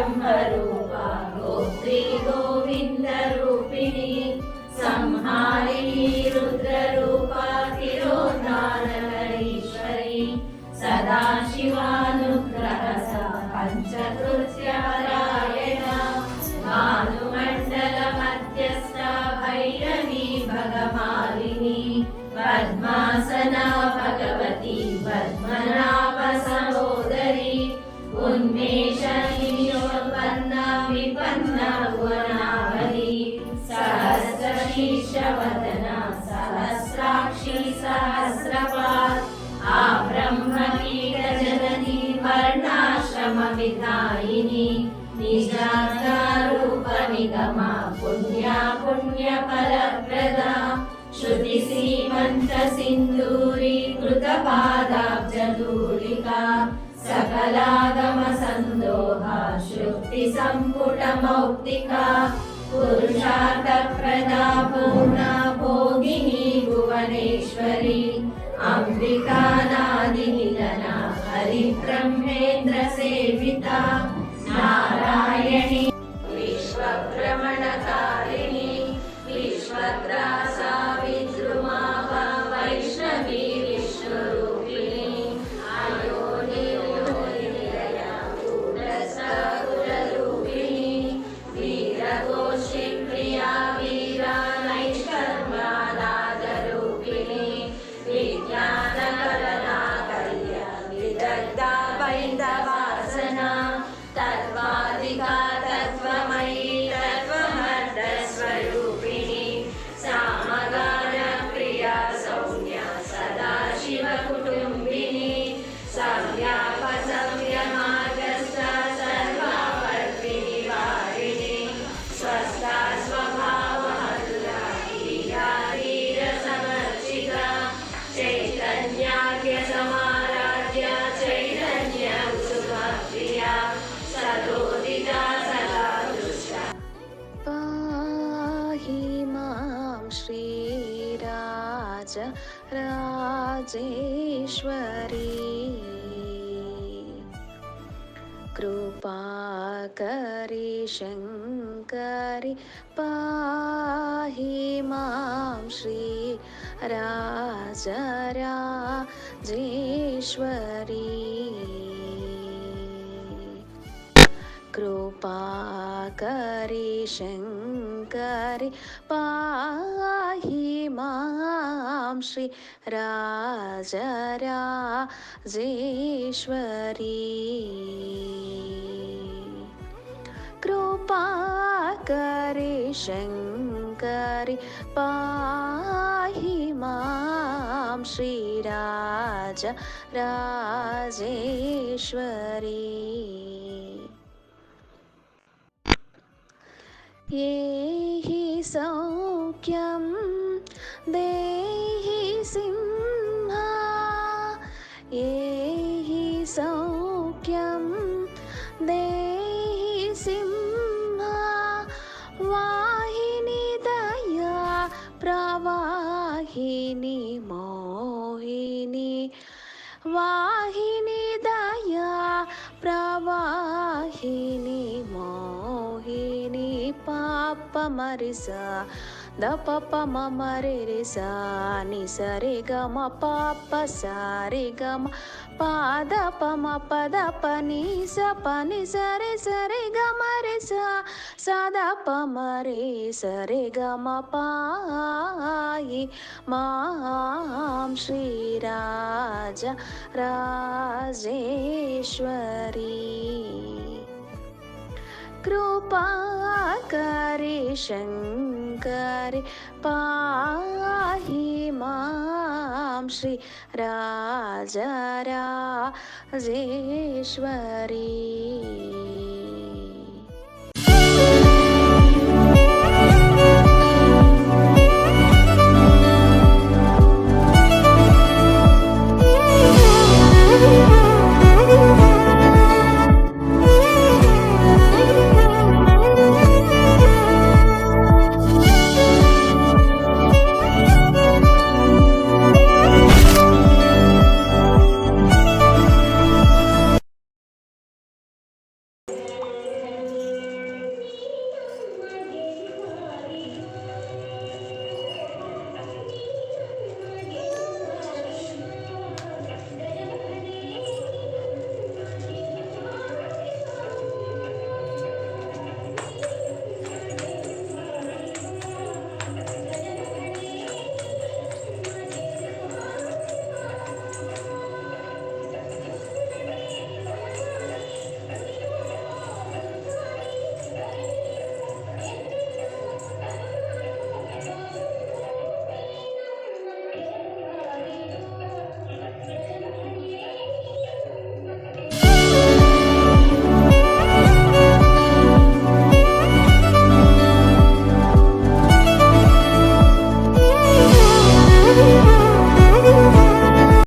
ब्रह्मरूपा गोत्री गोविन्दरूपिणी संहारिणी रुद्ररूपा तिरोधानकरीश्वरी सदाशिवानुग्रह पञ्चकृत्यपरायणा भानुमण्डलमध्यस्था भैरवी भगमालिनी पद्मासना भगवती पद्मनाभसहोदरी उन्मेषनिशोपन्ना विपन्ना गुणावली सहस्रशीर्षवदना सहस्राक्षी सहस्रपात् आब्रह्मकीटजननी वर्णाश्रमविधायिनी निजारूपनिगमा पुण्या पुण्यफलप्रदा श्रुतिसीमन्तसिन्दूरीकृतपादाब्जधूलिका सकलागमसन्दोहा श्रुतिसम्पुटमौक्तिका पुरुषार्थप्रदा पूर्णा भोगिनी भुवनेश्वरी अम्बिका नादिनिधना हरिब्रह्मेन्द्रसेविता नारायणी विश्वभ्रमणकारिणी विश्वग्रासा विद्रुमाभा वैष्णवी विष्णुरूपिणी अयोनिलया गूढसगुणरूपिणी वीरगोष्ठी प्रिया वीरा नैष्कर्मानादरूपिणी विज्ञानकलना कल्या विदग्धा वैन्दवासना तत्त्वाधिका तत्त्वमयी तत्त्वमर्धस्वरूपिणी सामगानप्रिया सौम्या सदाशिवकुटुम्बिनी संव्यापसंयमागस्ता सर्वावर्तिनि वारिणी स्वस्था स्वभावमधुरा धीराधीरसमर्चिता चैतन्याख्यसमाराध्या चैतन्यसुभप्रिया सदोदिता सदा दुष्टा पाहि मां श्रीराज राजेश्वरी कृपाकरी शङ्करि पाहि मां श्रीराज राजेश्वरी कृपाकरी शङ्करि पाहि मां श्री राजेश्वरी कृपाकरी शङ्करि पाहि मां श्री राजेश्वरी येहि सौख्यं देहि सिंहा येहि सौख्यं देहि सिंहा वाहिनी दया प्रवाहिनी मोहिनी वाहिनी दया प्रवाहिनी मोहिनी पाप मरिसा द पप मम रे रे सा नि सरे गम पाप सारे गम पाद पम पद पनी स पनी सरे सरे गम रे सा सदा पम रे सरे गम पाहि मां श्रीराज राजेश्वरी कृपाकरी शङ्करि पाहि मां श्री राजेश्वरी।